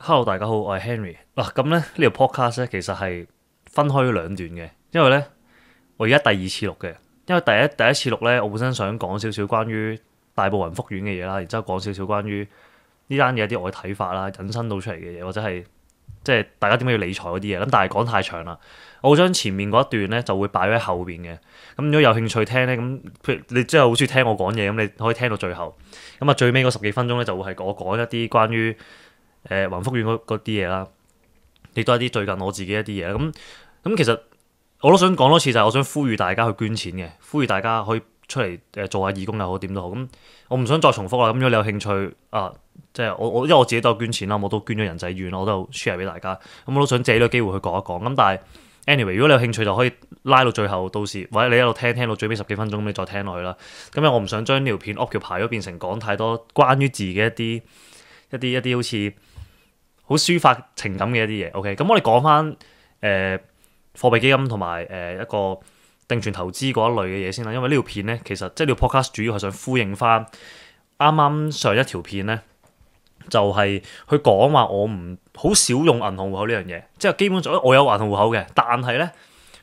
Hello，大家好，我係 Henry。咁咧呢條 podcast 咧其實係分開咗兩段嘅，因為咧我而家第二次錄嘅，因為第一次錄咧，我本身想講少少關於大埔雲福苑嘅嘢啦，然之後講少少關於呢單嘢一啲我嘅睇法啦，引申到出嚟嘅嘢，或者係即係大家點解要理財嗰啲嘢。咁但係講太長啦，我會將前面嗰一段咧就會擺喺後邊嘅。咁如果有興趣聽咧，咁譬如你真係好中意聽我講嘢，咁你可以聽到最後。咁啊最尾嗰十幾分鐘咧就會係我講一啲關於雲福苑嗰啲嘢啦，亦都係啲最近我自己一啲嘢啦。咁其實我都想講多次，就係我想呼籲大家去捐錢嘅，呼籲大家可以出嚟做下義工又好，點都好。咁我唔想再重複啦。咁如果你有興趣啊，即係因為我自己都有捐錢啦，我都捐咗人仔醫院，我都有 share 俾大家。咁我都想借呢個機會去講一講。咁但係 anyway，如果你有興趣就可以拉到最後，到時或者你一路聽到最尾十幾分鐘，咁你再聽落去啦。咁因為我唔想將呢條片 up 條排咗變成講太多關於自己一啲好似好抒發情感嘅一啲嘢，OK，咁我哋講翻貨幣基金同埋一個定存投資嗰一類嘅嘢先啦。因為呢條片咧，其實即係呢條 podcast 主要係想呼應翻啱啱上一條片咧，就係佢講話我唔好少用銀行戶口呢樣嘢，即係基本上我有銀行戶口嘅，但係咧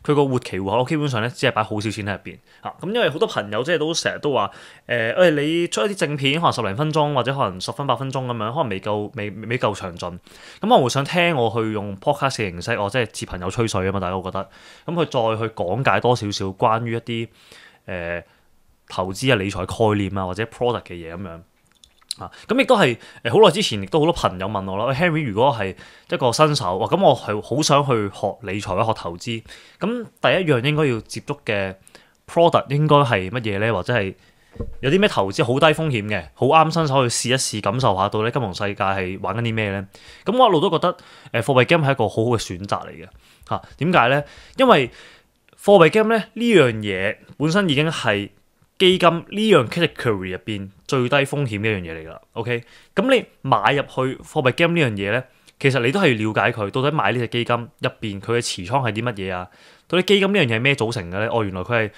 佢個活期戶口基本上咧只係擺好少錢喺入邊嚇。咁因為好多朋友即係都成日都話你出一啲正片可能十零分鐘或者可能10分8分鐘咁樣，可能未夠詳盡。咁我會想聽我去用 podcast 嘅形式，我即係接朋友吹水啊嘛，大家會覺得咁佢再去講解多少少關於一啲投資啊理財概念啊或者 product 嘅嘢咁樣。咁亦都係好耐之前，亦都好多朋友問我啦。喂 Henry，如果係一個新手，咁我係好想去學理財或者學投資，咁第一樣應該要接觸嘅 product 應該係乜嘢咧？或者係有啲咩投資好低風險嘅，好啱新手去試一試，感受下到咧金融世界係玩緊啲咩咧？咁我一路都覺得貨幣基金係一個好好嘅選擇嚟嘅嚇。點解咧？因為貨幣基金咧呢樣嘢本身已經係基金呢樣 category 入邊最低風險嘅一樣嘢嚟㗎啦，OK？咁你買入去貨幣基金呢樣嘢咧，其實你都係要了解佢到底買呢隻基金入邊佢嘅持倉係啲乜嘢啊？到底基金呢樣嘢係咩組成嘅咧？原來佢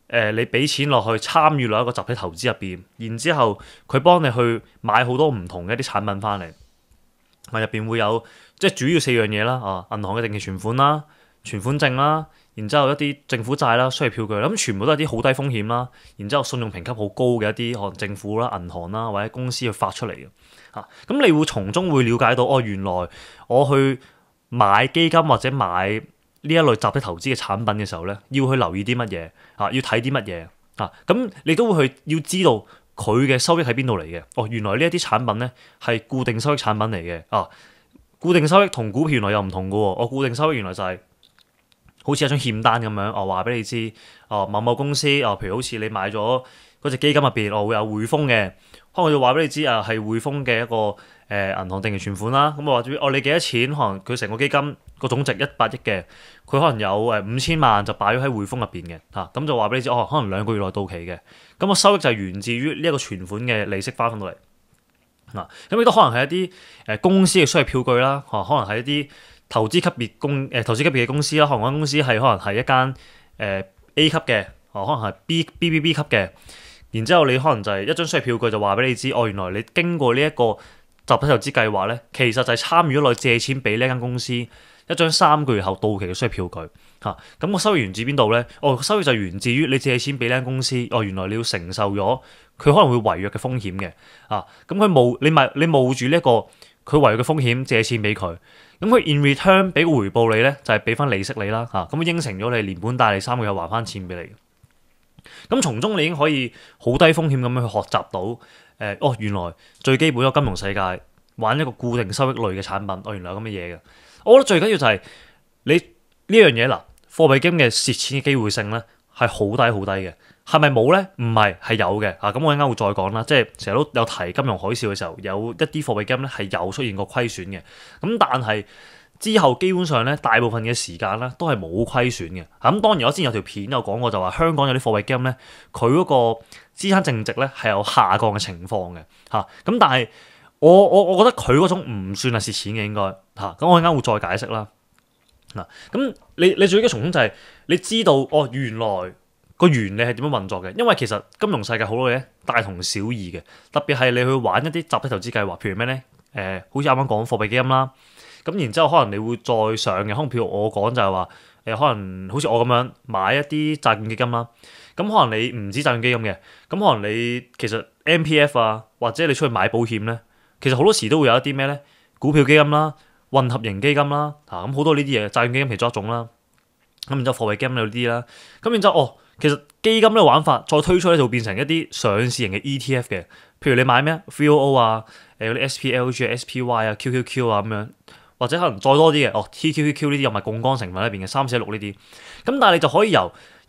係你俾錢落去參與落一個集體投資入邊，然之後佢幫你去買好多唔同嘅一啲產品翻嚟，入邊會有即係主要4樣嘢啦，銀行嘅定期存款啦、存款證啦。然之後一啲政府債啦、商業票據啦，咁全部都係啲好低風險啦。然之後信用評級好高嘅一啲可能政府啦、銀行啦或者公司去發出嚟嘅嚇。咁你會從中會了解到原來我去買基金或者買呢一類集體投資嘅產品嘅時候咧，要去留意啲乜嘢要睇啲乜嘢咁你都會去要知道佢嘅收益喺邊度嚟嘅。原來呢一啲產品咧係固定收益產品嚟嘅固定收益同股票原來又唔同嘅喎。我固定收益原來就係好似一張欠單咁樣，話俾你知，某某公司，譬如好似你買咗嗰隻基金入邊，會有匯豐嘅，可能就話俾你知係匯豐嘅一個銀行定期存款啦。咁我話你幾多錢？可能佢成個基金個總值100億嘅，佢可能有5000萬就擺咗喺匯豐入邊嘅咁就話俾你知，可能2個月內到期嘅，咁個收益就係源自於呢一個存款嘅利息翻到嚟咁亦都可能係一啲公司嘅商業票據啦，可能係一啲投資級別嘅公司啦，可能間公司係可能係一間A 級嘅，可能係 BBB 級嘅。然之後你可能就係一張商業票據就話俾你知，原來你經過呢一個集體投資計劃咧，其實就係參與咗落去借錢俾呢間公司一張3個月後到期嘅商業票據咁個收益源自邊度咧？收益就源自於你借錢俾呢間公司，原來你要承受咗佢可能會違約嘅風險嘅咁你冒住呢一個佢違約嘅風險借錢俾佢。咁佢 in return 俾個回報你咧，就係俾翻利息你啦咁應承咗你連本帶利3個月還翻錢俾你。咁從中你已經可以好低風險咁樣去學習到原來最基本嘅金融世界玩一個固定收益類嘅產品，原來有咁嘅嘢嘅。我覺得最緊要就係你呢樣嘢貨幣基金嘅蝕錢嘅機會性咧係好低好低嘅。係咪冇咧？唔係，係有嘅咁我陣間會再講啦。即係成日都有提金融海嘯嘅時候，有一啲貨幣基金咧係有出現過虧損嘅。咁但係之後基本上咧，大部分嘅時間咧都係冇虧損嘅。咁當然我之前有條片有講過，就話香港有啲貨幣基金咧，佢嗰個資產淨值咧係有下降嘅情況嘅咁但係我覺得佢嗰種唔算係蝕錢嘅應該咁我陣間會再解釋啦咁你最緊要從中就係你知道原來個原理係點樣運作嘅？因為其實金融世界好多嘢大同小異嘅，特別係你去玩一啲集體投資計劃，譬如咩咧？好似啱啱講貨幣基金啦。咁然之後可能你會再上嘅，可能譬如我講就係話可能好似我咁樣買一啲債券基金啦。咁可能你唔止債券基金嘅，咁可能你其實 MPF 啊，或者你出去買保險咧，其實好多時都會有一啲咩咧，股票基金啦、混合型基金啦，咁好多呢啲嘢，債券基金其中一種啦。咁然之後貨幣基金有啲啦，咁然之後其實基金呢個玩法再推出咧就會變成一啲上市型嘅 ETF 嘅，譬如你買咩 VOO 啊，嗰啲 SPLG 啊、SPY 啊、QQQ 啊咁樣，或者可能再多啲嘅TQQQ 呢啲又係槓桿成分裏邊嘅346呢啲，咁但係你就可以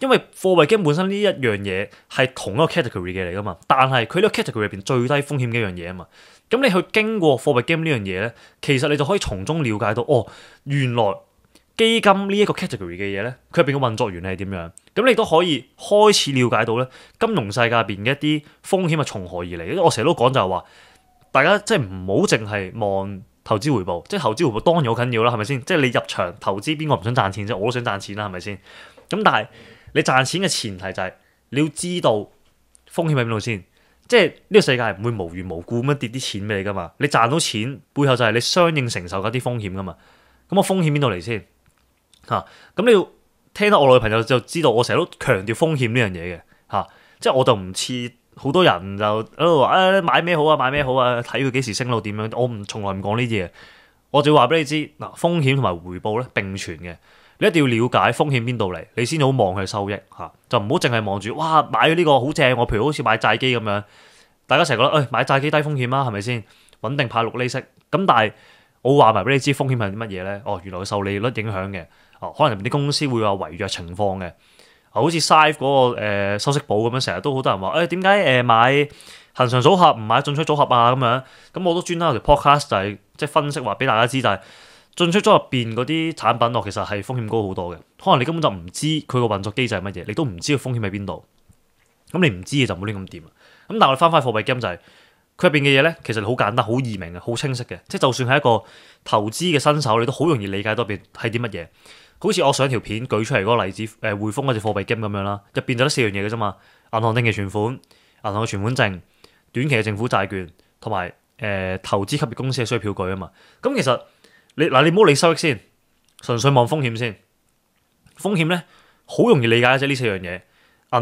因為貨幣基金本身呢一樣嘢係同一個 category 嘅嚟噶嘛，但係佢呢個 category 入邊最低風險嘅一樣嘢啊嘛，咁你去經過貨幣基金呢樣嘢咧，其實你就可以從中了解到原來基金呢一個 category 嘅嘢咧，佢入邊嘅運作原理係點樣？咁你都可以開始了解到咧，金融世界入邊嘅一啲風險係從何而嚟。我成日都講就係話，大家即係唔好淨係望投資回報，即係投資回報當然好緊要啦，係咪先？即係你入場投資，邊個唔想賺錢啫？我都想賺錢啦，係咪先？咁但係你賺錢嘅前提就係你要知道風險喺邊度先。即係呢個世界唔會無緣無故咁樣跌啲錢俾你噶嘛。你賺到錢背後就係你相應承受嗰啲風險噶嘛。咁風險邊度嚟先？咁你要聽得我女朋友就知道，我成日都強調風險呢樣嘢嘅即係我就唔似好多人就喺度話買咩好啊，買咩好啊，睇佢幾時升到點樣，我從來唔講呢啲嘢。我就要話俾你知風險同埋回報咧並存嘅，你一定要了解風險邊度嚟，你先好望佢收益就唔好淨係望住哇買咗呢個好正，我譬如好似買債基咁樣，大家成日覺得買債基低風險啦，係咪先穩定派6厘息？咁但係我話埋俾你知風險係啲乜嘢咧？原來受利率影響嘅。可能啲公司會有違約情況嘅，好似 SIVE 嗰個收息寶咁樣，成日都好多人話點解買恆常組合唔買進出組合啊咁樣？咁我都專登有條 podcast 就係即係分析話俾大家知，就係進出組合入邊嗰啲產品其實係風險高好多嘅。可能你根本就唔知佢個運作機制係乜嘢，你都唔知個風險喺邊度。咁你唔知嘅就唔好亂咁掂。咁但係我哋翻返貨幣基金就係佢入邊嘅嘢咧，其實好簡單、好易明嘅、好清晰嘅。即係就算係一個投資嘅新手，你都好容易理解到入邊係啲乜嘢。好似我上條片舉出嚟嗰個例子，匯豐嗰隻貨幣基金咁樣啦，入邊就得4樣嘢嘅啫嘛。銀行定期存款、銀行嘅存款證、短期嘅政府債券，同埋投資級別公司嘅需要票據啊嘛。咁其實你唔好理收益先，純粹望風險先。風險咧好容易理解嘅啫，呢4樣嘢。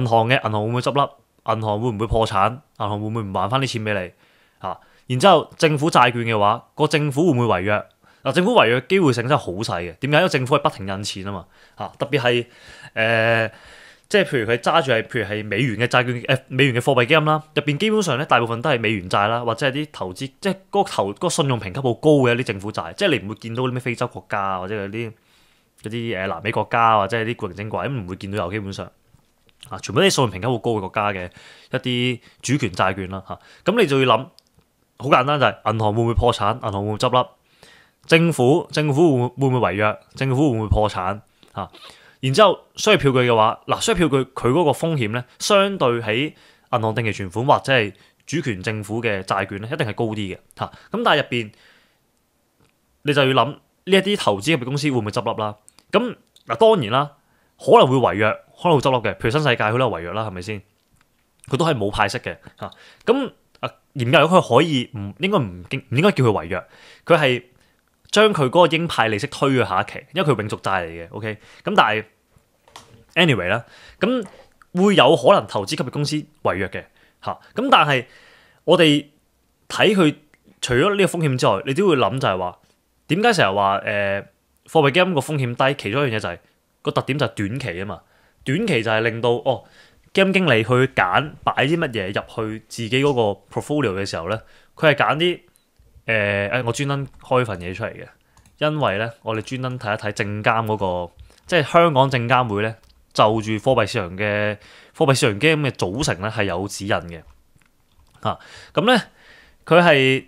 銀行會唔會執笠？銀行會唔會破產？銀行會唔會唔還翻啲錢俾你？然之後政府債券嘅話，個政府會唔會違約？政府違約機會性真係好細嘅。點解？因為政府係不停印錢啊嘛。特別係即係譬如佢揸住譬如係美元嘅債券美元嘅貨幣基金啦，入邊基本上咧大部分都係美元債啦，或者係啲投資即係嗰個信用評級好高嘅一啲政府債，即係你唔會見到啲咩非洲國家或者嗰啲南美國家或者係啲古靈精怪咁唔會見到有，基本上全部都係信用評級好高嘅國家嘅一啲主權債券啦咁你就要諗好簡單就係銀行會唔會破產？銀行會唔會執笠？政府會唔會違約？政府會唔會破產？然之後需要票據嘅話，需要票據佢嗰個風險咧，相對喺銀行定期存款或者係主權政府嘅債券咧，一定係高啲嘅咁但係入邊你就要諗呢一啲投資嘅公司會唔會執笠啦？咁當然啦，可能會違約，可能會執笠嘅。譬如新世界佢都有違約啦，係咪先？佢都係冇派息嘅咁嚴格嚟講，佢可以唔應該叫佢違約，佢係將佢嗰個應派利息推去下一期，因為佢永續債嚟嘅。OK，咁但係 anyway 啦，咁會有可能投資級別公司違約嘅咁但係我哋睇佢除咗呢個風險之外，你都會諗就係話點解成日話貨幣基金個風險低？其中一樣嘢就係個特點就係短期啊嘛，短期就係令到基金經理去揀擺啲乜嘢入去自己嗰個 portfolio 嘅時候咧，佢係揀啲我專登開份嘢出嚟嘅，因為咧我哋專登睇一睇證監嗰個，即係香港證監會咧就住貨幣市場基金嘅組成咧係有指引嘅咁咧佢係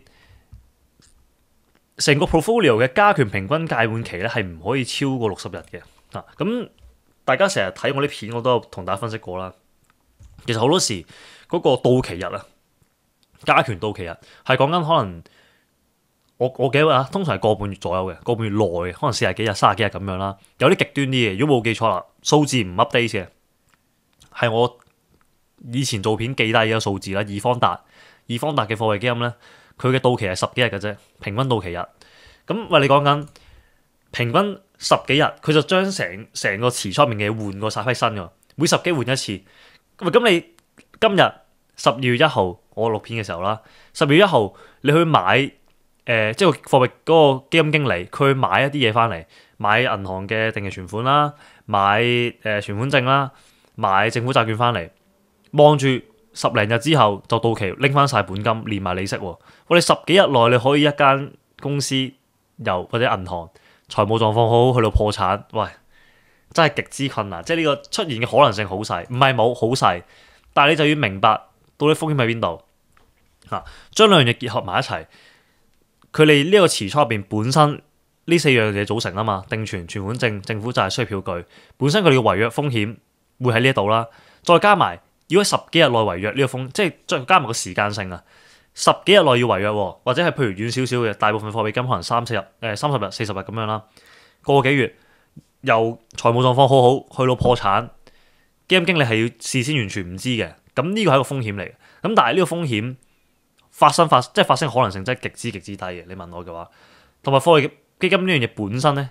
成個 portfolio 嘅加權平均屆滿期咧係唔可以超過60日嘅咁大家成日睇我啲片，我都有同大家分析過啦。其實好多時嗰個到期日加權到期日係講緊可能我記得通常係個半月左右嘅，個半月內嘅，可能40幾日、30幾日咁樣啦。有啲極端啲嘅，如果冇記錯啦，數字唔 update 嘅，係我以前做片記低嘅數字啦。易方達嘅貨幣基金咧，佢嘅到期係10幾日嘅啫，平均到期日。咁喂，你講緊平均10幾日，佢就將成個持倉入面嘅換過晒批新嘅，每10幾換一次。咁你今日12月1號我錄片嘅時候啦，12月1號你去買即係個貨幣嗰個基金經理，佢去買一啲嘢翻嚟，買銀行嘅定期存款啦，買存款證啦，買政府債券翻嚟，望住10零日之後就到期，拎翻晒本金連埋利息喎。我哋10幾日內你可以一間公司或者銀行財務狀況好去到破產，喂，真係極之困難。即係呢個出現嘅可能性好細，唔係冇好細，但係你就要明白到底風險喺邊度嚇，將兩樣嘢結合埋一齊。佢哋呢個持倉入邊本身呢4樣嘢組成啊嘛，定存、存款證、政府債、需票據，本身佢哋嘅違約風險會喺呢一度啦，再加埋要喺10幾日內違約呢個風，即係再加埋個時間性啊，10幾日內要違約，或者係譬如遠少少嘅，大部分貨幣金可能30日、30日、40日咁樣啦，個幾月由財務狀況好好去到破產，基金經理係要事先完全唔知嘅，咁呢個係一個風險嚟嘅。咁但係呢個風險發生可能性真係極之低嘅。你問我嘅話，同埋貨幣基金呢樣嘢本身咧，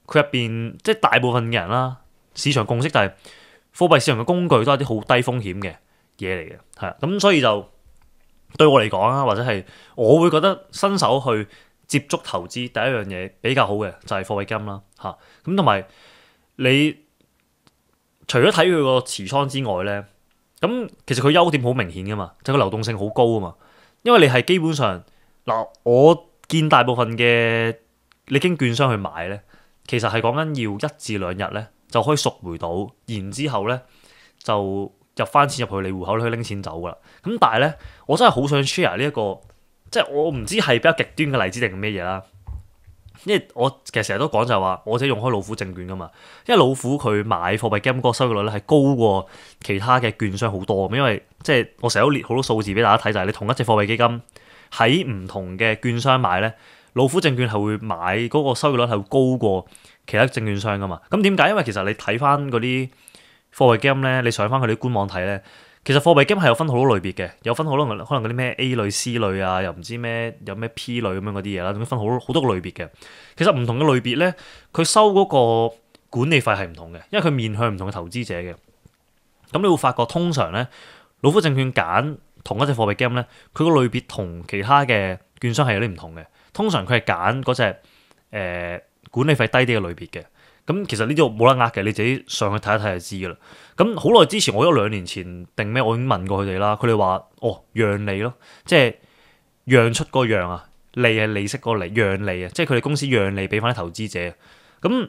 佢入邊即係大部分嘅人啦，市場共識就係貨幣市場嘅工具都係啲好低風險嘅嘢嚟嘅，係咁所以就對我嚟講啊，或者係我會覺得新手去接觸投資第一樣嘢比較好嘅就係貨幣金啦嚇。咁同埋你除咗睇佢個持倉之外咧，咁其實佢優點好明顯噶嘛，就係個流動性好高啊嘛。因為你係基本上嗱，我見大部分嘅你經券商去買咧，其實係講緊要1至2日咧就可以贖回到，然之後咧就入翻錢入去你戶口，你可以拎錢走噶啦。咁但係咧，我真係好想 share 呢一個，即係我唔知係比較極端嘅例子定係咩嘢啦。因為我其實成日都講就係話，我自己用開老虎證券噶嘛，因為老虎佢買貨幣基金嗰個收益率咧係高過其他嘅券商好多。因為即係我成日都列好多數字俾大家睇，就係你同一隻貨幣基金喺唔同嘅券商買咧，老虎證券係會買嗰個收益率係會高過其他證券商噶嘛。咁點解？因為其實你睇翻嗰啲貨幣基金咧，你上翻佢啲官網睇咧，其實貨幣基金係有分好多類別嘅，有分好多可能嗰啲咩 A 類、C 類啊，又唔知咩有咩 P 類咁樣嗰啲嘢啦，總之分好多個類別嘅。其實唔同嘅類別咧，佢收嗰個管理費係唔同嘅，因為佢面向唔同嘅投資者嘅。咁你會發覺通常咧，老虎證券揀同一隻貨幣基金咧，佢個類別同其他嘅券商係有啲唔同嘅。通常佢係揀嗰隻管理費低啲嘅類別嘅。咁其實呢啲冇得呃嘅，你自己上去睇一睇就知噶啦。咁好耐之前，我2年前定咩，我已經問過佢哋啦。佢哋話：讓利咯，即係讓出個讓啊，利係利息個利，讓利啊，即係佢哋公司讓利俾翻啲投資者。咁呢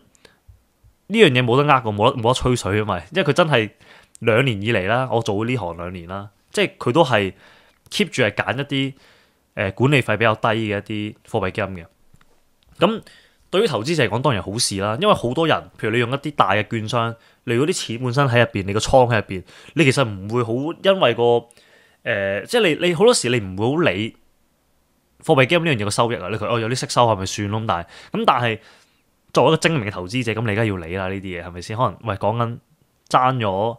樣嘢冇得呃嘅，冇得吹水啊嘛。因為佢真係2年以嚟啦，我做呢行2年啦，即係佢都係 keep 住係揀一啲管理費比較低嘅一啲貨幣基金嘅。咁對於投資者嚟講當然好事啦，因為好多人，譬如你用一啲大嘅券商，你嗰啲錢本身喺入邊，你個倉喺入邊，你其實唔會好因為即係你好多時你唔會好理貨幣基金呢樣嘢個收益啊，你佢有啲息收係咪算咯？但係作為一個精明嘅投資者，咁你而家要理啦呢啲嘢係咪先？可能喂講緊爭咗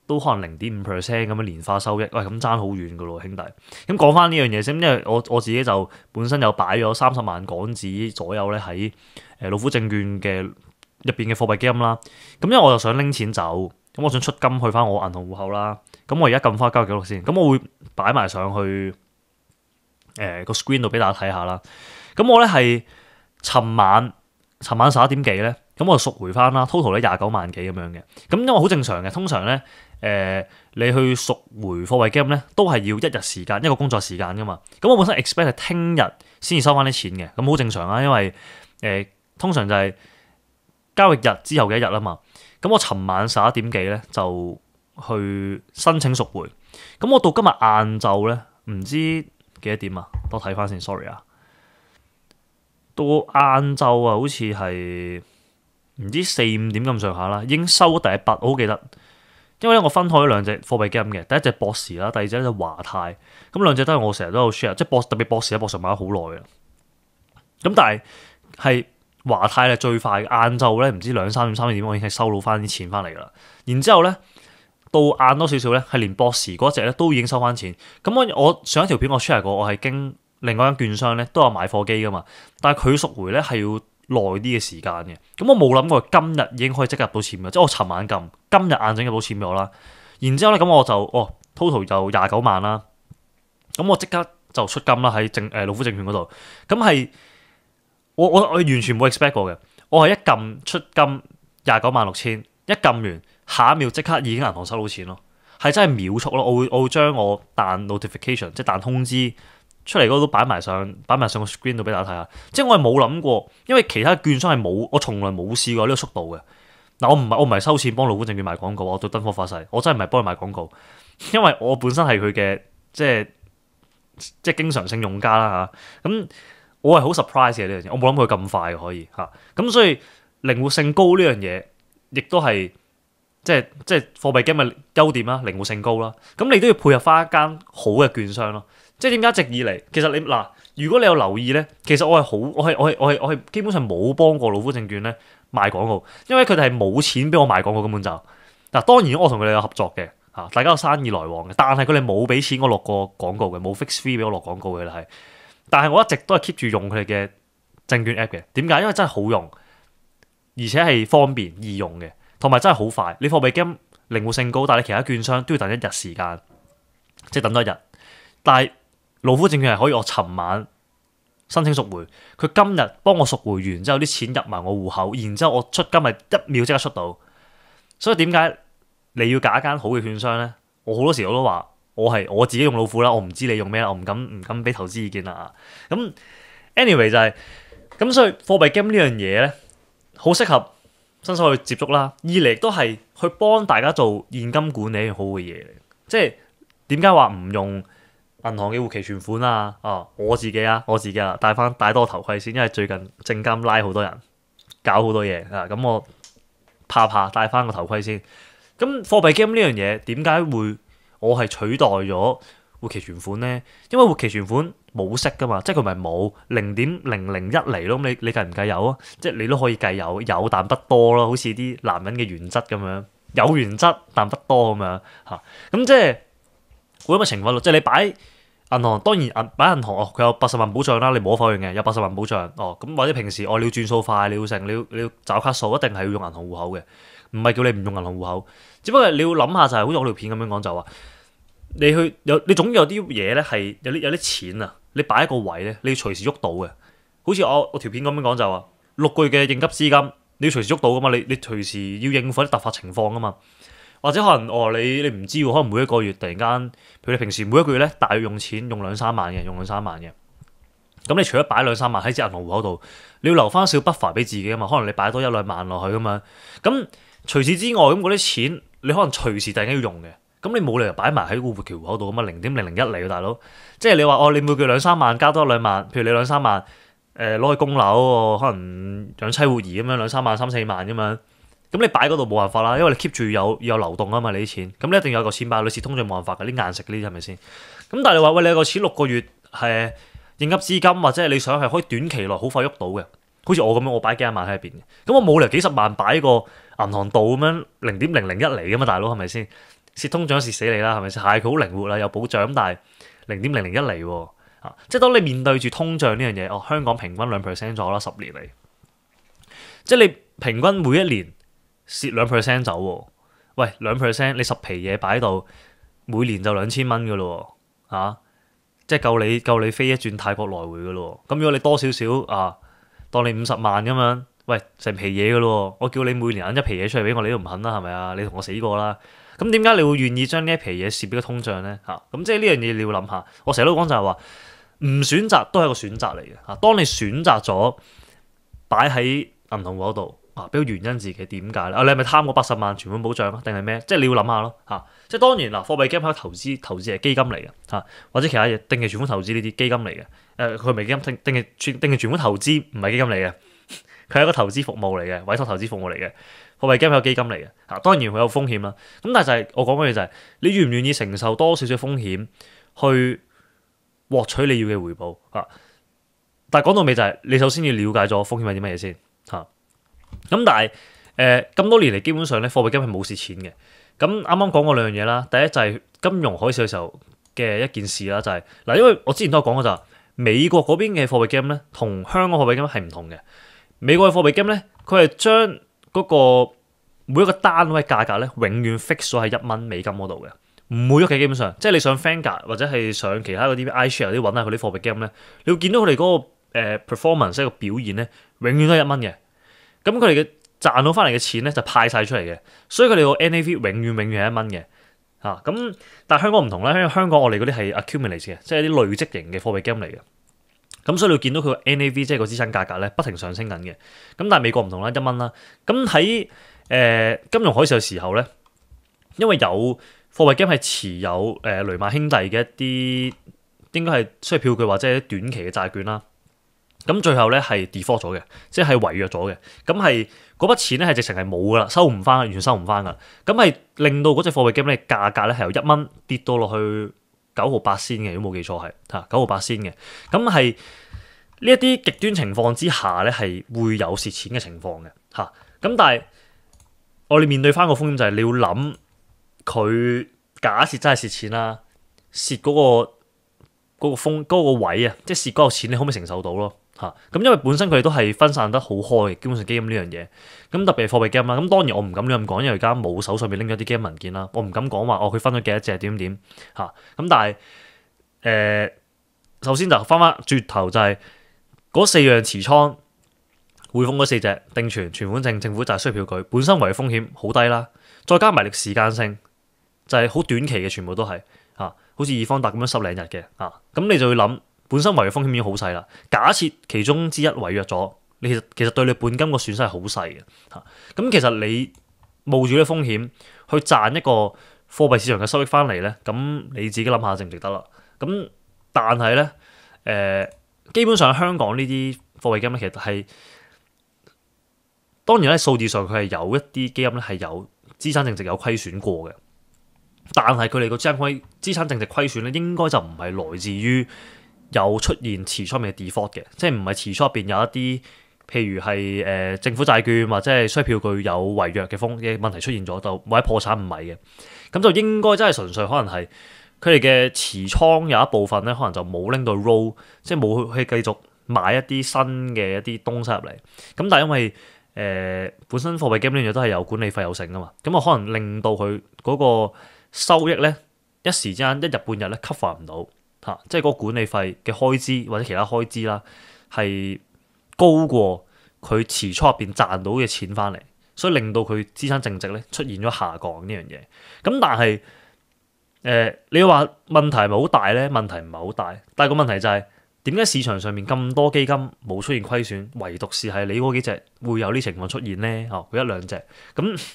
都可能0.5% 咁樣年化收益，喂咁爭好遠噶咯，兄弟。咁講翻呢樣嘢先，因為我自己就本身有擺咗30萬港紙左右咧喺老虎證券嘅入邊嘅貨幣基金啦。咁因為我就想拎錢走，咁我想出金去翻我銀行戶口啦。咁我而家撳翻交易記錄先，咁我會擺埋上去個 screen 度俾大家睇下啦。咁我咧係尋晚11點幾咧，咁我就贖回翻啦 ，total 咧29萬幾咁樣嘅。咁因為好正常嘅，通常咧你去贖回貨幣基金咧，都係要1日時間，一個工作時間噶嘛。咁我本身 expect 係聽日先至收翻啲錢嘅，咁好正常啦。因為通常就係交易日之後嘅1日啊嘛。咁我尋晚11點幾咧就去申請贖回。咁我到今日晏晝咧，唔知幾多點啊？多睇翻先 ，sorry 啊。到晏晝啊，好似係唔知4-5點咁上下啦，已經收咗第一筆，我好記得。因為咧，我分開咗2隻貨幣基金嘅，第一隻博時啦，第二隻咧就華泰。咁2隻都係我成日都有 share，即係特別博時咧，博時買咗好耐嘅。咁但係華泰係最快，晏晝咧唔知2-3點、3-4點，我已經係收到翻啲錢翻嚟噶啦。然之後咧，到晏多少少咧，係連博時嗰隻咧都已經收翻錢。咁我上一條片我 share 過，我係經另外一間券商咧都有買貨機噶嘛，但係佢贖回咧係要耐啲嘅時間嘅。咁我冇諗過今日已經可以即刻入到錢嘅，即係我尋晚撳，今日晏整入到錢俾我啦。然之後咧咁我就total 就29萬啦。咁我即刻就出金啦喺老虎證券嗰度。咁係我完全冇 expect 過嘅。我係一撳出金296000，一撳完下一秒即刻已經銀行收到錢咯，係真係秒速咯。我會將我彈 notification 即係彈通知出嚟嗰度擺埋上個 screen 度俾大家睇下。即係我係冇諗過，因為其他券商係冇，我從來冇試過呢個速度嘅。嗱，我唔係收錢幫老虎證券賣廣告，我對燈火發誓，我真係唔係幫佢賣廣告，因為我本身係佢嘅即係經常性用家啦嚇。咁我係好 surprise 嘅呢樣嘢，我冇諗佢咁快可以嚇。咁所以靈活性高呢樣嘢，亦都係即係貨幣基金嘅優點啦，靈活性高啦。咁你都要配合翻一間好嘅券商咯。即係點解一直以嚟，其實你嗱，如果你有留意咧，其實我係基本上冇幫過老虎證券咧賣廣告，因為佢哋係冇錢俾我賣廣告根本就嗱。當然我同佢哋有合作嘅嚇，大家有生意來往嘅，但係佢哋冇俾錢我落過廣告嘅，冇 fix fee 俾我落廣告嘅係。但係我一直都係 keep 住用佢哋嘅證券 app 嘅。點解？因為真係好用，而且係方便易用嘅，同埋真係好快。你貨幣基金靈活性高，但係你其他券商都要等一日時間，即係等多一日。但係老虎證券係可以我尋晚申請贖回，佢今日幫我贖回完之後，啲錢入埋我戶口，然之後我出金係一秒即刻出到。所以點解你要揀一間好嘅券商咧？我好多時我都話我自己用老虎啦，我唔知你用咩啦，我唔敢俾投資意見啦。咁 anyway 就係咁，所以貨幣基金呢樣嘢咧，好適合新手去接觸啦。二嚟都係去幫大家做現金管理一樣好嘅嘢嚟。即係點解話唔用銀行嘅活期存款啊？我自己啊，戴多個頭盔先，因為最近證監拉好多人，搞好多嘢啊。咁我怕戴翻個頭盔先。咁貨幣基金呢樣嘢點解會我係取代咗活期存款咧？因為活期存款冇息噶嘛，即係佢咪冇0.001厘咯。咁你計唔計有啊？即係你都可以計有但不多咯，好似啲男人嘅原則咁樣，有原則但不多咁樣嚇。咁即係會咁嘅情況咯。即係你擺銀行，當然擺銀行佢有80萬保障啦，你冇可否認嘅，有80萬保障咁或者平時你要轉數快，你要找卡數，一定係要用銀行戶口嘅，唔係叫你唔用銀行戶口。只不過你要諗下就係好似我條片咁樣講就話，你總有啲嘢咧係有啲錢啊，你擺一個位咧，你要隨時喐到嘅。好似我條片咁樣講就話6個月嘅應急資金，你要隨時喐到噶嘛，你隨時要應付啲突發情況噶嘛。或者可能你唔知喎，可能每一個月突然間，譬如你平時每一個月咧大約用錢用2-3萬嘅，咁你除咗擺2-3萬喺隻銀行戶口度，你要留翻少 buffer 俾自己啊嘛。可能你擺多1-2萬落去噶嘛。咁除此之外，咁嗰啲錢你可能隨時突然間要用嘅，咁你冇理由擺埋喺個活期戶口度咁啊，0.001厘啊，大佬。即係你話你每個月2-3萬加多2萬，譬如你2-3萬攞去供樓，可能養妻活兒咁樣2-3萬3-4萬咁樣。咁你擺嗰度冇辦法啦，因為你 keep 住有流動啊嘛，你啲錢，咁你一定有個錢擺，類似通脹冇辦法嘅，啲硬食嗰啲係咪先？咁但係你話你有個錢6個月係應急資金，或者係你想係可以短期內好快喐到嘅，好似我咁樣，我擺幾廿萬喺入邊嘅，咁我冇理由幾十萬擺個銀行度咁樣0.001厘㗎嘛，大佬係咪先？蝕通脹蝕死你啦，係咪先？係佢好靈活啦，有保障，但係0.001厘喎，即係當你面對住通脹呢樣嘢，香港平均2% 咗啦，10年嚟，即係你平均每一年蝕2%走喎，喂2%你10皮嘢擺到，每年就2000蚊噶咯喎，即係夠你飛一轉泰國來回噶咯喎。咁如果你多少少當你50萬咁樣，喂成皮嘢噶咯喎，我叫你每年揾一皮嘢出嚟俾我，你都唔肯啦，係咪啊？你同我死過啦。咁點解你會願意將呢一皮嘢蝕俾個通脹咧？咁即係呢樣嘢你要諗下。我成日都講就係話，唔選擇都係一個選擇嚟嘅。當你選擇咗擺喺銀行嗰度。俾個原因自己點解咧？你係咪貪嗰80萬存款保障啊？定係咩？即係你要諗下咯即係當然貨幣基金係投資係基金嚟嘅或者其他嘢定期存款投資呢啲基金嚟嘅。佢唔係基金，定期存款投資唔係基金嚟嘅，佢係一個投資服務嚟嘅，委託投資服務嚟嘅。貨幣基金係個基金嚟嘅當然佢有風險啦。咁但係就係我講嘅嘢就係你願唔願意承受多少少風險去獲取你要嘅回報但係講到尾就係你首先要了解咗風險係啲乜嘢先咁但係咁多年嚟，基本上咧貨幣基金係冇蝕錢嘅。咁啱啱講過兩樣嘢啦，第一就係金融海嘯嘅時候嘅一件事啦，就係因為我之前都有講過就係美國嗰邊嘅貨幣基金咧，同香港貨幣基金係唔同嘅。美國嘅貨幣基金咧，佢係將嗰個每一個單位價格咧，永遠 fix 咗喺$1嗰度嘅，唔會喐嘅。基本上，即係你上 Vanguard 或者係上其他嗰啲 iShare 啲揾下佢啲貨幣基金咧，你會見到佢哋嗰個performance 嘅表現咧，永遠都係$1嘅。咁佢哋嘅賺到翻嚟嘅錢咧就派晒出嚟嘅，所以佢哋個 NAV 永遠係$1嘅。咁但係香港唔同啦，因為香港我哋嗰啲係 accumulate 嘅，即係啲累積型嘅貨幣基金嚟嘅。咁所以你會見到佢個 NAV 即係個資產價格咧不停上升緊嘅。咁但係美國唔同啦，$1啦。咁喺金融海嘯嘅時候咧，因為有貨幣基金係持有雷曼兄弟嘅一啲應該係需票據或者係短期嘅債券啦。咁最後咧係 default 咗嘅，即係違約咗嘅。咁係嗰筆錢咧係直情係冇噶啦，收唔翻，完全收唔翻噶。咁係令到嗰隻貨幣基金嘅價格咧係由$1跌到落去9毫8仙嘅，如果冇記錯係9毫8仙嘅。咁係呢一啲極端情況之下咧係會有蝕錢嘅情況嘅嚇。咁但係我哋面對翻個風險就係你要諗佢假設真係蝕錢啦，蝕嗰個位啊，即係蝕嗰個錢你可唔可以承受到咯？咁因為本身佢哋都係分散得好開嘅，基本上基金呢樣嘢，咁特別係貨幣基金啦。咁當然我唔敢咁講，因為而家冇手上面拎咗啲基金文件啦，我唔敢講話佢分咗幾多隻點嚇。咁但係首先就翻轉頭就係嗰4樣持倉，匯豐嗰4隻定存、存款證、政府債、需票據，本身違約風險好低啦，再加埋時間性就係好短期嘅，全部都係好似易方達咁樣10零日嘅咁你就會諗。本身違約風險已經好細啦，假設其中之一違約咗，你其實對你本金個損失係好細嘅嚇。咁其實你冒住呢個風險去賺一個貨幣市場嘅收益翻嚟咧，咁你自己諗下值唔值得啦。咁但係咧基本上香港呢啲貨幣基金咧，其實係當然喺數字上佢係有一啲基金咧係有資產淨值有虧損過嘅，但係佢哋個資產淨值虧損咧應該就唔係來自於有出現持倉嘅 default 嘅，即係唔係持倉入邊有一啲，譬如係政府債券或者係需票據有違約嘅問題出現咗，就或者破產唔係嘅，咁就應該真係純粹可能係佢哋嘅持倉有一部分咧，可能就冇拎到 roll， 即係冇去繼續買一啲新嘅一啲東西入嚟。咁但係因為本身貨幣基金呢樣嘢都係有管理費有成噶嘛，咁啊可能令到佢嗰個收益咧一時之間一日半日咧 cover 唔到。即係嗰個管理費嘅開支或者其他開支啦，係高過佢持倉入邊賺到嘅錢翻嚟，所以令到佢資產淨值咧出現咗下降呢樣嘢。咁但係你話問題係咪好大咧？問題唔係好大，但係個問題就係點解市場上面咁多基金冇出現虧損，唯獨是係你嗰幾隻會有呢情況出現咧？佢一兩隻咁，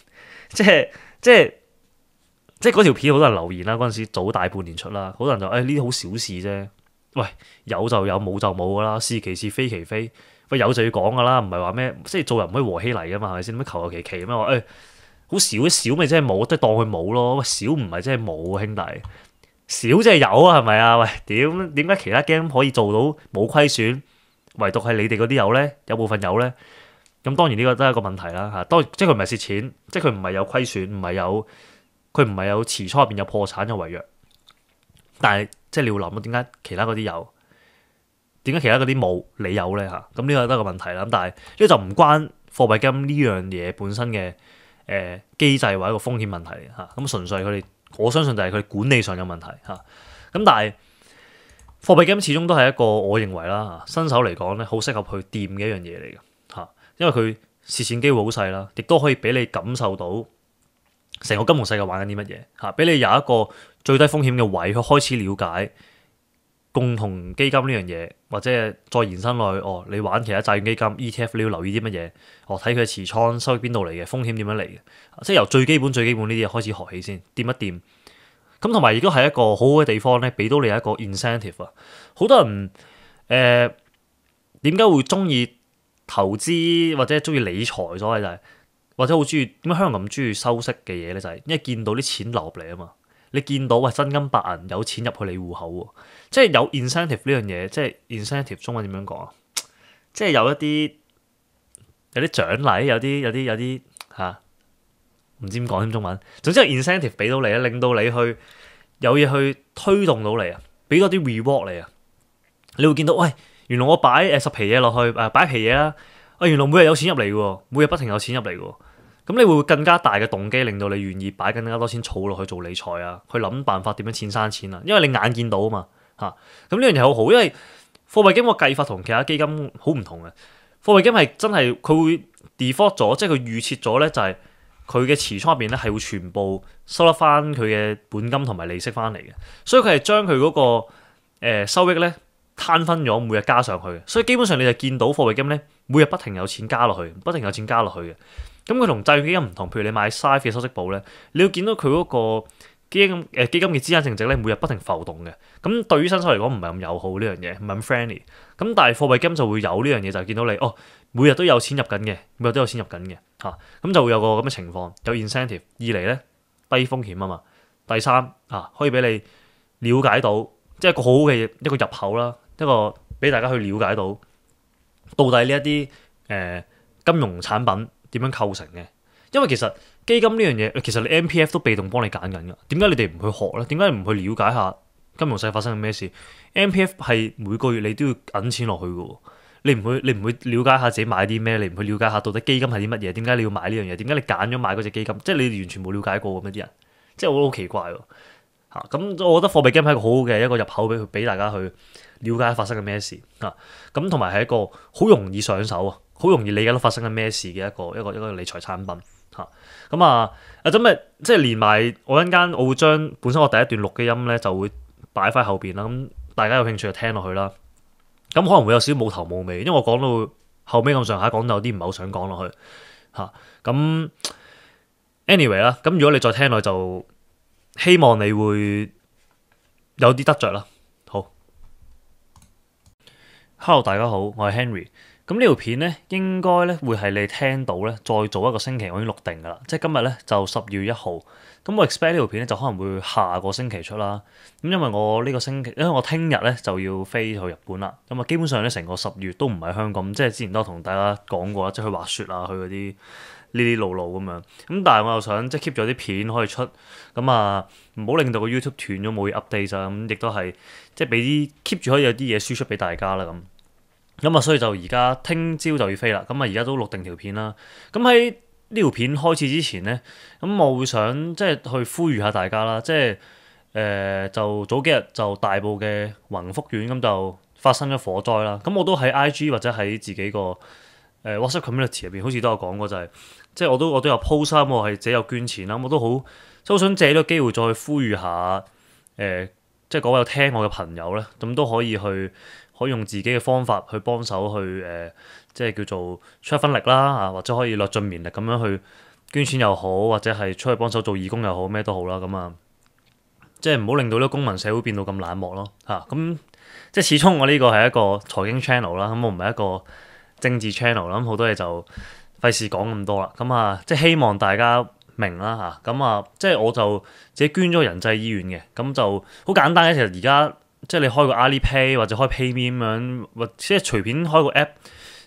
即係嗰條片好多人留言啦，嗰陣時早大半年出啦，好多人就呢啲好小事啫。喂，有就有，冇就冇噶啦，是其是非其非。喂，有就要講噶啦，唔係話咩，即係做人唔可以和稀泥噶嘛，係咪先？乜求其其咩話好少咪即係冇，即係當佢冇咯。喂，少唔係即係冇，兄弟，少即係有啊，係咪啊？喂，點解其他 game 可以做到冇虧損，唯獨係你哋嗰啲有咧？有部分有咧。咁當然呢個都係一個問題啦嚇。即係佢唔係蝕錢，即係佢唔係有虧損，佢唔係有持倉入邊有破產有違約，但係即係你要諗點解其他嗰啲有，點解其他嗰啲冇你有咧嚇？咁呢個都係個問題啦。但係呢就唔關貨幣基金呢樣嘢本身嘅機制或者一個風險問題嚇。咁純粹佢哋我相信就係佢哋管理上有問題嚇。咁但係貨幣基金始終都係一個我認為啦新手嚟講咧好適合去掂嘅一樣嘢嚟嘅嚇，因為佢蝕錢機會好細啦，亦都可以俾你感受到成個金融世界玩緊啲乜嘢嚇，俾你有一個最低風險嘅位去開始了解共同基金呢樣嘢，或者再延伸落去你玩其他債券基金 ETF 你要留意啲乜嘢？睇佢嘅持倉收益邊度嚟嘅，風險點樣嚟嘅？即係由最基本呢啲嘢開始學起先，掂一掂。咁同埋亦都係一個好好嘅地方咧，俾到你一個 incentive 啊！好多人點解會中意投資或者中意理財所謂就係。或者好中意點解香港咁中意收息嘅嘢咧？就係因為見到啲錢流入嚟啊嘛！你見到真金白銀有錢入去你戶口喎，即係有 incentive 呢樣嘢，即係 incentive 中文點樣講啊？即係有啲獎勵，有啲唔知點講添中文。總之係 incentive 俾到你啊，令到你去有嘢去推動到你啊，俾多啲 reward 你啊。你會見到，喂，原來我擺10皮嘢落去，擺皮嘢啦，原來每日有錢入嚟嘅喎，每日不停有錢入嚟嘅喎。咁你會更加大嘅動機，令到你願意擺更加多錢儲落去做理財啊，去諗辦法點樣錢生錢啊，因為你眼見到啊嘛嚇。咁呢樣嘢好好，因為貨幣基金個計法同其他基金好唔同嘅。貨幣基金係真係佢會 default 咗，即係佢預設咗咧，就係佢嘅持倉入邊咧係會全部收得翻佢嘅本金同埋利息翻嚟嘅，所以佢係將佢嗰個收益咧攤分咗，每日加上去嘅，所以基本上你就見到貨幣基金咧每日不停有錢加落去，不停有錢加落去嘅。咁佢同債券基金唔同，譬如你買 SAFE 嘅收息簿咧，你要見到佢嗰個基金嘅資產淨值咧，每日不停浮動嘅。咁對於新手嚟講唔係咁友好呢樣嘢，唔係咁 friendly。咁但係貨幣基金就會有呢樣嘢，就係見到你每日都有錢入緊嘅，每日都有錢入緊嘅嚇。咁就會有個咁嘅情況，有 incentive。二嚟咧低風險啊嘛。第三可以俾你了解到，即係一個好好嘅一個入口啦，一個俾大家去了解到到底呢一啲金融產品點樣構成嘅？因為其實基金呢樣嘢，其實你 MPF 都被動幫你揀緊㗎。點解你哋唔去學咧？點解你唔去了解下金融世界發生緊咩事？MPF 係每個月你都要揼錢落去嘅喎。你唔會了解下自己買啲咩？你唔去了解下到底基金係啲乜嘢？點解你要買呢樣嘢？點解你揀咗買嗰隻基金？即係你完全冇了解過咁樣啲人，即係我都好奇怪喎。咁我覺得貨幣基金係一個好好嘅一個入口俾大家去了解發生緊咩事嚇。咁同埋係一個好容易上手啊，好容易理解到發生緊咩事嘅一個理財產品嚇。咁即係連埋我陣間，我會將本身我第一段錄嘅音咧就會擺翻後邊啦。咁大家有興趣就聽落去啦。咁可能會有少少冇頭冇尾，因為我講到後尾咁上下講到有啲唔係好想講落去嚇。咁 anyway 啦，咁如果你再聽落就希望你會有啲得着啦。好，Hello 大家好，我係 Henry。咁呢條片咧應該咧會係你聽到咧再早一個星期我已經錄定㗎啦，即係今日咧就12月1號。咁我 expect 呢條片咧就可能會下個星期出啦。咁因為我呢個星期，因為我聽日咧就要飛去日本啦。咁基本上咧成個10月都唔喺香港，即係之前都有同大家講過啦，即係去滑雪啊，去嗰啲呢啲路咁樣。咁但係我又想即係 keep 咗啲片可以出，唔好令到個 YouTube 斷咗冇嘢 update 咋。咁亦都係即係俾啲 keep 住可以有啲嘢輸出俾大家啦咁。所以就而家聽朝就要飛啦。而家都錄定條片啦。咁喺呢條片開始之前咧，我會想即係去呼籲下大家啦。即係就早幾日就大埔嘅宏福苑咁就發生咗火災啦。我都喺 IG 或者喺自己個WhatsApp community 入邊，好似都有講過，就係即係我都有 post 我係自己有捐錢啦。我都好即係好想借呢個機會再去呼籲下即係嗰位有聽我嘅朋友咧，咁都可以用自己嘅方法去幫手去即係叫做出一分力啦，或者可以略盡綿力咁樣去捐錢又好，或者係出去幫手做義工又好，咩都好啦。即係唔好令到呢個公民社會變到咁冷漠咯咁即係始終我呢個係一個財經 channel 啦，我唔係一個政治 channel 啦，好多嘢就費事講咁多啦。即係希望大家明啦即係我就自己捐咗人際醫院嘅，咁就好簡單嘅。其實而家即係你開個 Alipay 或者開 PayMe 咁樣，或者係隨便開個 app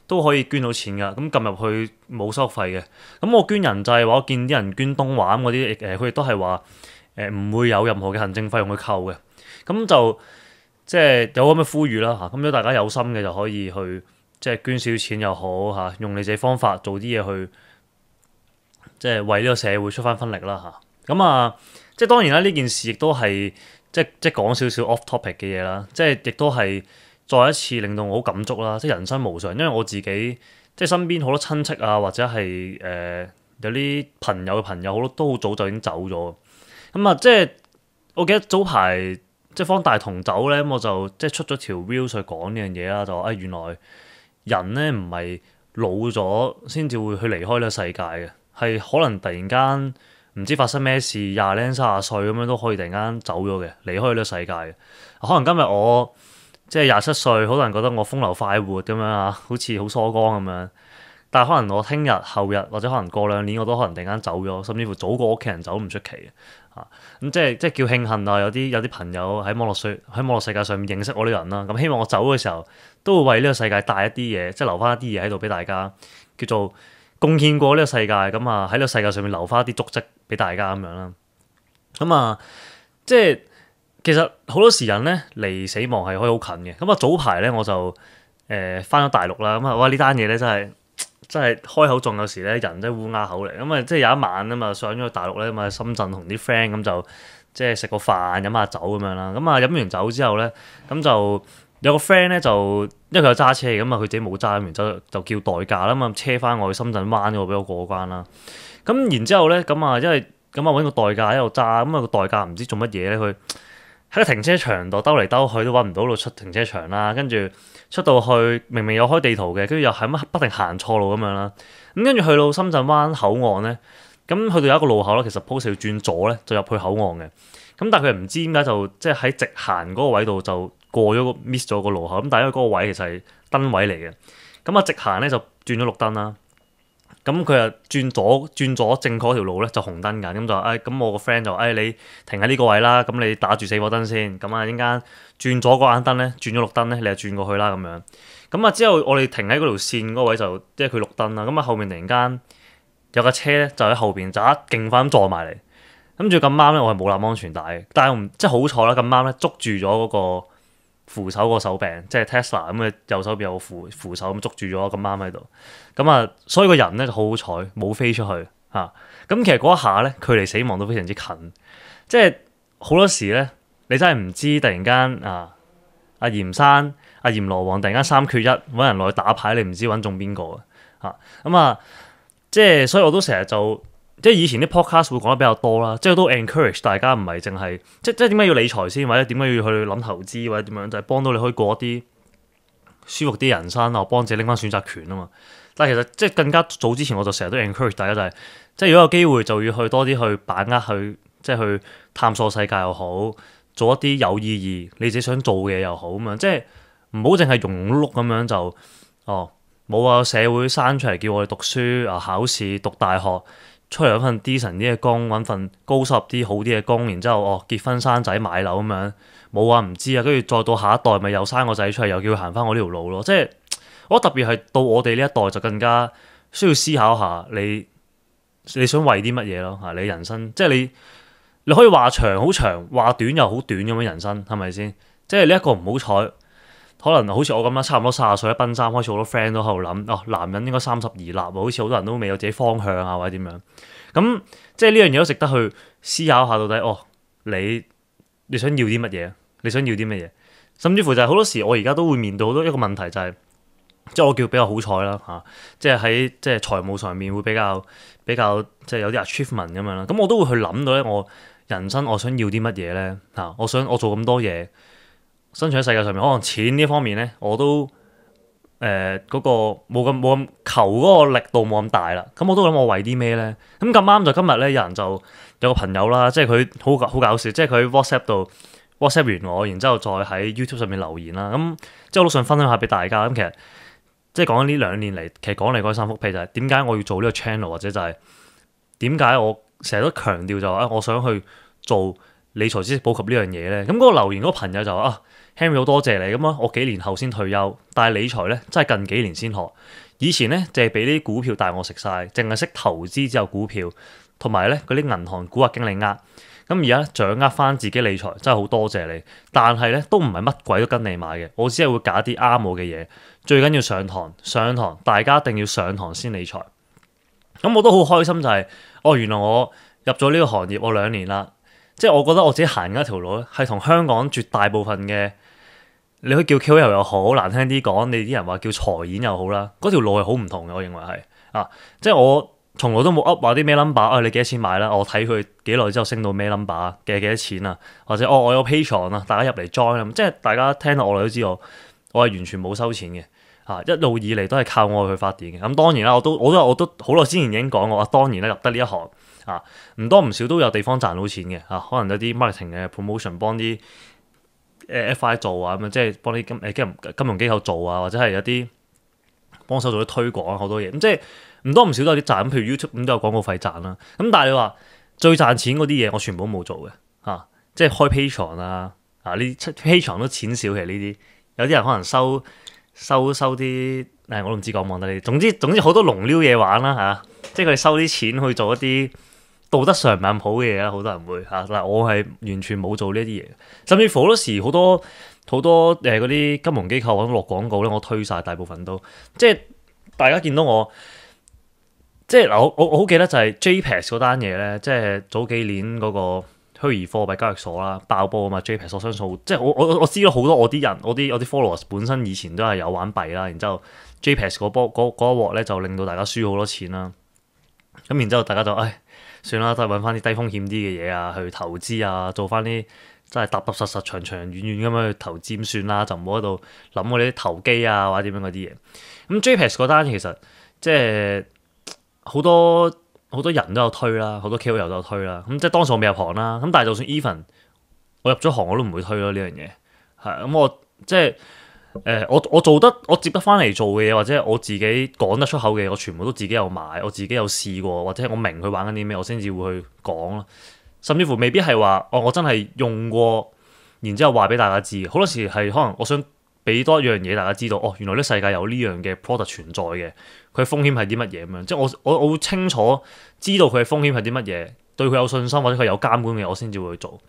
都可以捐到錢㗎。咁撳入去冇收費嘅。我捐人際話，我見啲人捐東華嗰啲佢亦都係話唔會有任何嘅行政費用去扣嘅。咁就即係有咁嘅呼籲啦。咁如果大家有心嘅就可以去即係捐少少錢又好用你自己方法做啲嘢去即係為呢個社會出翻分力啦即係當然啦，呢件事亦都係即係講少少 off topic 嘅嘢啦，即係亦都係再一次令到我好感觸啦。即係人生無常，因為我自己即係身邊好多親戚啊，或者係有啲朋友嘅朋友，好多都好早就已經走咗。即係我記得早排即係方大同走咧，我就即係出咗條 reel 去講呢樣嘢啦，就話原來人咧唔係老咗先至會去離開呢個世界嘅，係可能突然間唔知發生咩事，20零30歲咁樣都可以突然間走咗嘅，離開呢個世界嘅。可能今日我即係27歲，好多人覺得我風流快活咁樣好似好疏光咁樣。但係可能我聽日、後日或者可能過2年，我都可能突然間走咗，甚至乎早過屋企人走都唔出奇嘅。咁即係叫慶幸啊！有啲朋友喺網絡世界上面認識我呢個人啦。咁希望我走嘅時候都會為呢個世界帶一啲嘢，即係留翻一啲嘢喺度俾大家，叫做貢獻過呢個世界。喺呢個世界上面留翻一啲足跡俾大家咁樣啦。即係其實好多時人咧離死亡係可以好近嘅。咁啊早排咧我就翻咗大陸啦。咁啊哇呢單嘢咧真係開口中有時咧人真係烏鴉口嚟。咁啊即係有一晚啊嘛上咗去大陸咧，咁啊深圳同啲 friend 咁就即係食個飯飲下酒咁樣啦。咁啊飲完酒之後咧，咁就有個 friend 咧就因為佢有揸車嘅，咁啊佢自己冇揸，然之後就叫代駕啦，咁啊車翻我去深圳灣嗰度俾我過關啦。咁然之後咧，咁啊因為咁啊揾個代駕喺度揸，咁啊個代駕唔知做乜嘢咧，佢喺個停車場度兜嚟兜去都揾唔到路出停車場啦。跟住出到去明明有開地圖嘅，跟住又係乜不停行錯路咁樣啦。咁跟住去到深圳灣口岸咧，咁去到有一個路口咧，其實 post 要轉左咧就入去口岸嘅。咁但係佢唔知點解就即係喺直行嗰個位度就過咗個 miss 咗個路口。咁但係因為嗰個位其實係燈位嚟嘅，咁啊直行咧就轉咗綠燈啦。咁佢又轉左正確條路咧就紅燈㗎。咁就咁我個 friend 就你停喺呢個位啦，咁你打住死火燈先。咁啊陣間轉左嗰眼燈咧轉咗綠燈咧，你就轉過去啦咁樣。咁啊之後我哋停喺嗰條線嗰位就即係佢綠燈啦。咁啊後面突然間有架車咧就喺後邊就一勁快咁撞埋嚟。跟住咁啱咧，我係冇攬安全帶嘅，但係我唔即係好彩啦，咁啱咧捉住咗嗰個扶手個手柄，即係 Tesla 咁嘅右手邊有個扶手咁捉住咗，咁啱喺度。咁啊，所以個人咧就好好彩，冇飛出去嚇。咁其實嗰一下咧，距離死亡都非常之近，即係好多時咧，你真係唔知突然間阿嚴生、阿閻羅王突然間三缺一揾人落去打牌，你唔知揾中邊個啊？咁啊，即係所以我都成日就。即係以前啲 podcast 會講得比較多啦，即係都 encourage 大家唔係淨係即係點解要理財先，或者點解要去諗投資，或者點樣就係幫到你可以過一啲舒服啲人生啊，幫自己拎翻選擇權啊嘛。但係其實即係更加早之前我就成日都 encourage 大家就係即係如果有機會就要去多啲去把握去即係去探索世界又好，做一啲有意義你自己想做嘅嘢又好咁樣，即係唔好淨係庸庸碌碌咁樣就冇啊，社會生出嚟叫我哋讀書啊，考試讀大學。出嚟揾份 decent 啲嘅工，揾份高收入啲好啲嘅工，然之後結婚生仔買樓咁樣，冇啊唔知啊，跟住再到下一代咪又生個仔出嚟，又叫佢行翻我呢條路咯。即係我覺得特別係到我哋呢一代就更加需要思考下你想為啲乜嘢咯嚇？你人生即係你可以話長好長，話短又好短咁樣人生係咪先？即係呢一個唔好彩。可能好似我咁啦，差唔多30歲一奔三，開始好多 friend 都喺度諗，男人應該30而立喎，好似好多人都未有自己方向啊，或者點樣？咁即係呢樣嘢都值得去思考下，到底你想要啲乜嘢？你想要啲乜嘢？甚至乎就係好多時，我而家都會面對好多一個問題，就係即係我叫比較好彩啦嚇，即係喺即係財務上面會比較即係有啲 achievement 咁樣啦。咁我都會去諗到咧，我人生我想要啲乜嘢咧嚇？我做咁多嘢。生存喺世界上面，可能錢呢方面咧，我都嗰個冇咁求嗰個力度冇咁大啦。咁我都諗我為啲咩咧？咁咁啱就今日咧，有人就有個朋友啦，即係佢好搞笑，即係佢 WhatsApp 度 WhatsApp 完我，然之後再喺 YouTube 上面留言啦。咁即係我都想分享下俾大家。咁其實即係講緊呢2年嚟，其實講嚟講去三幅屁就係點解我要做呢個 channel，或者就係點解我成日都強調就話我想去做理財知識普及呢樣嘢咧。咁嗰個留言嗰個朋友就話Henry 好多謝你咁啊！我幾年後先退休，但係理財咧真係近幾年先學。以前咧就係俾啲股票帶我食晒，淨係識投資之後股票，同埋咧嗰啲銀行股啊經理咁而家掌握翻自己理財，真係好多謝你。但係咧都唔係乜鬼都跟你買嘅，我只係會揀啲啱我嘅嘢。最緊要上堂，大家一定要上堂先理財。咁我都好開心就係原來我入咗呢個行業我2年啦，即係我覺得我自己行緊一條路咧，係同香港絕大部分嘅。你可以叫 KOL 又好，難聽啲講，你啲人話叫財演又好啦，嗰條路係好唔同嘅，我認為係即係我從來都冇 up 話啲咩 number 你幾多錢買啦？我睇佢幾耐之後升到咩 number 嘅幾多錢啊？或者我有 Patreon 啊，大家入嚟 join 啊，即係大家聽到我哋都知我係完全冇收錢嘅一路以嚟都係靠我去發電嘅。咁當然啦，我都好耐之前已經講過，當然啦，入得呢一行唔多唔少都有地方賺到錢嘅可能有啲 marketing 嘅 promotion 幫啲。FI 做啊咁樣，即係幫啲金融機構做啊，或者係有啲幫手做啲推廣啊，好多嘢咁，即係唔多唔少都有啲賺。譬如 YouTube 咁都有廣告費賺啦。咁但係你話最賺錢嗰啲嘢，我全部都冇做嘅即係開 Patreon 呢 Patreon 都錢少嘅呢啲。有啲人可能收啲我都唔知講唔講得你。總之好多龍溜嘢玩啦即係佢收啲錢去做一啲道德上唔係咁好嘅嘢啦，好多人會嚇。但係我係完全冇做呢啲嘢，甚至乎好多時好多嗰啲金融機構揾落廣告咧，我推晒，大部分都即係大家見到我。即係嗱，我好記得就係 JPEX 嗰單嘢咧，即係早幾年嗰個虛擬貨幣交易所啦，爆波啊嘛 JPEX 我相信即係我知道好多我啲人，我啲 followers 本身以前都係有玩幣啦，然之後 JPEX 嗰一鑊咧就令到大家輸好多錢啦。咁然之後大家就算啦，都係揾翻啲低風險啲嘅嘢啊，去投資啊，做翻啲真係踏踏實實、長長遠遠咁樣去投資算啦，就唔好喺度諗嗰啲投機啊或者點樣嗰啲嘢。咁 JPEX 嗰單其實即係。好多人都有推啦，好多 KOL 都有推啦。咁即係當時我未入行啦。咁但係就算 even 我入咗行，我都唔會推咯呢樣嘢。係咁我即係我做得我接得翻嚟做嘅嘢，或者我自己講得出口嘅嘢，我全部都自己有買，我自己有試過，或者我明佢玩緊啲咩，我先至會去講咯。甚至乎未必係話我真係用過，然之後話俾大家知。好多時係可能我想俾多一樣嘢大家知道，原來呢世界有呢樣嘅 product 存在嘅。佢風險係啲乜嘢咁樣？即係我會清楚知道佢嘅風險係啲乜嘢，對佢有信心或者佢有監管嘅，我先至會去做。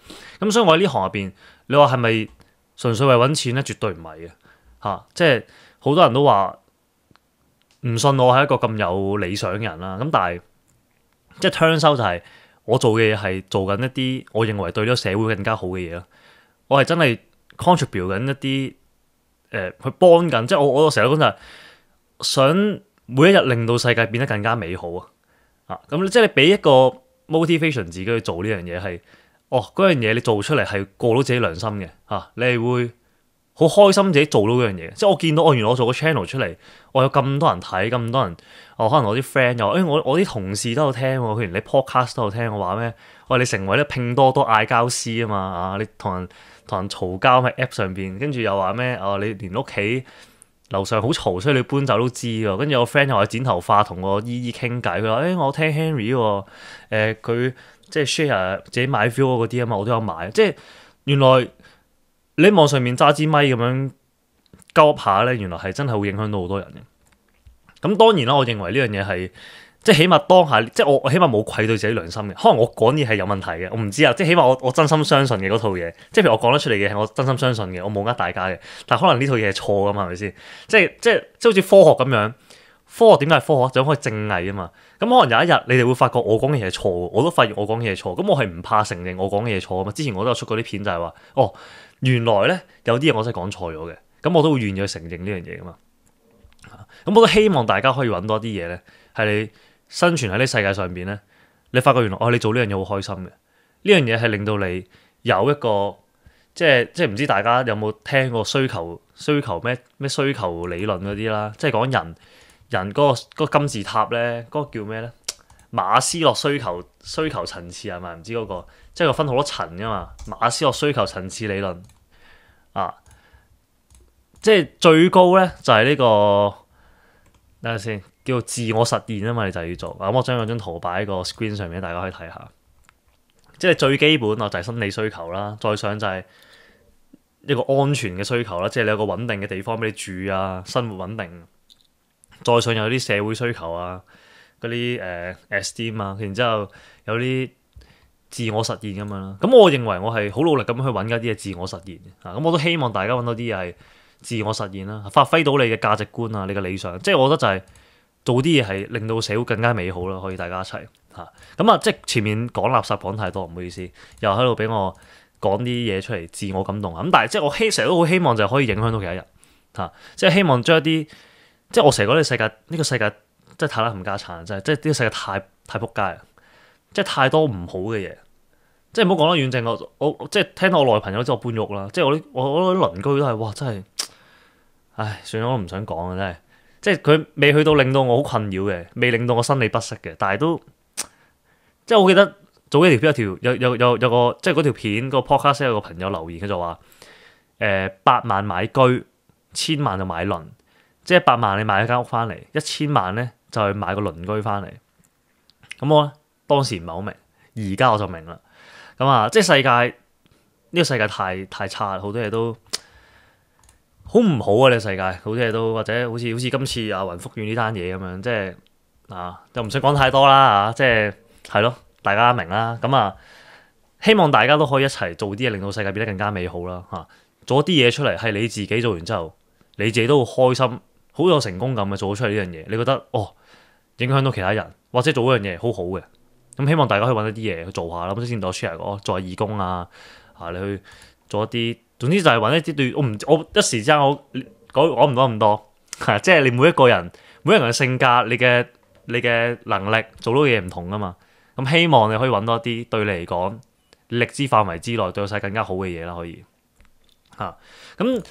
咁所以我喺呢行入邊，你話係咪純粹為揾錢咧？絕對唔係嘅嚇。即係好多人都話唔信我係一個咁有理想嘅人啦。咁但係即係 turn out 就係我做嘅嘢係做緊一啲我認為對呢個社會更加好嘅嘢咯。我係真係 contribute 緊一啲去幫緊。即係我成日都講就係想。每一日令到世界變得更加美好啊！咁即係你俾一個 motivation 自己去做呢樣嘢係，嗰樣嘢你做出嚟係過到自己良心嘅你係會好開心自己做到嗰樣嘢。即係我見到原來我做個 channel 出嚟，我有咁多人睇，咁多人可能我啲 friend 又我啲同事都有聽喎，佢連你 podcast 都有聽。我話咩？我話你成為咧拼多多嗌交師啊嘛你同人嘈交喺 app 上邊，跟住又話咩？你連屋企樓上好嘈，所以你搬走都知㗎。跟住有個 friend 又話剪頭髮，同我姨姨傾偈。佢話：我聽 Henry 喎，佢即係 share 自己買 view 嗰啲啊嘛，我都有買。即係原來你喺網上面揸支咪咁樣鳩下咧，原來係真係會影響到好多人嘅。咁當然啦，我認為呢樣嘢係即係起碼當下，即係我起碼冇愧對自己良心嘅。可能我講嘢係有問題嘅，我唔知啊。即係起碼我真心相信嘅嗰套嘢，即係譬如我講得出嚟嘅係我真心相信嘅，我冇呃大家嘅。但係可能呢套嘢係錯噶嘛，係咪先？即係好似科學咁樣，科學點解係科學？就可以證偽啊嘛。咁可能有一日你哋會發覺我講嘅嘢係錯，我都發現我講嘅嘢係錯。咁我係唔怕承認我講嘅嘢錯啊嘛。之前我都有出過啲片就係話，原來咧有啲嘢我真係講錯咗嘅。咁我都會願意去承認呢樣嘢噶嘛。咁我都希望大家可以揾多啲嘢咧，係你生存喺呢世界上邊咧，你發覺原來你做呢樣嘢好開心嘅，呢樣嘢係令到你有一個即係唔知大家有冇聽過需求咩需求理論嗰啲啦，即係講人嗰個金字塔咧，嗰個叫咩咧？馬斯洛需求層次係咪？唔知嗰個即係個分好多層噶嘛？馬斯洛需求層次理論啊，即係最高咧就係呢個，等下先。叫做自我實現啊嘛，你就要做。咁我將嗰張圖擺喺個 screen 上面，大家可以睇下。即係最基本就係生理需求啦，再上就係一個安全嘅需求啦，即係你有個穩定嘅地方俾你住啊，生活穩定。再上有啲社會需求啊，嗰啲esteem 啊，然之後有啲自我實現咁樣啦。咁我認為我係好努力咁去揾一啲嘅自我實現啊。咁我都希望大家揾到啲嘢係自我實現啦，發揮到你嘅價值觀啊，你嘅理想。即係我覺得就係。做啲嘢係令到社會更加美好啦，可以大家一齊嚇。咁即係前面講垃圾講太多，唔好意思，又喺度俾我講啲嘢出嚟，自我感動啊。咁但係即係我成日都好希望就係可以影響到其他人嚇，即係希望將一啲即係我成日覺得呢個世界真係太撚冚家鏟，真係即係呢個世界太仆街啊！即係太多唔好嘅嘢，即係唔好講得遠正。我即係聽到我內朋友知我搬屋啦，即係我啲鄰居都係哇，真係唉，算啦，我都唔想講啊，真係。即係佢未去到令到我好困擾嘅，未令到我生理不適嘅，但係都即係我記得早幾條片有個即係嗰條片個 podcast 有個朋友留言，佢就話8萬買居，1000萬就買鄰，即係8萬你買一間屋翻嚟，1000萬咧就去買個鄰居翻嚟。咁我咧當時唔係好明，而家我就明啦。咁即係呢個世界太差，好多嘢都。好唔好啊？呢個世界好多嘢都或者好似今次雲福苑呢單嘢咁樣，即係又唔想講太多啦即係咯，大家明啦。咁啊，希望大家都可以一齊做啲嘢，令到世界變得更加美好啦嚇。做啲嘢出嚟係你自己做完之後，你自己都好開心，好有成功感嘅做咗出嚟呢樣嘢。你覺得哦，影響到其他人，或者做嗰樣嘢好好嘅。咁希望大家可以揾一啲嘢去做下啦。咁之前我 share 過，做下義工啊，你去做一啲，總之就係揾一啲對我一時之間我講唔到咁多，即係你每一個人嘅性格，你嘅能力做到嘅嘢唔同噶嘛。咁希望你可以揾到一啲對你嚟講力之範圍之內對個世界更加好嘅嘢啦，可以嚇。咁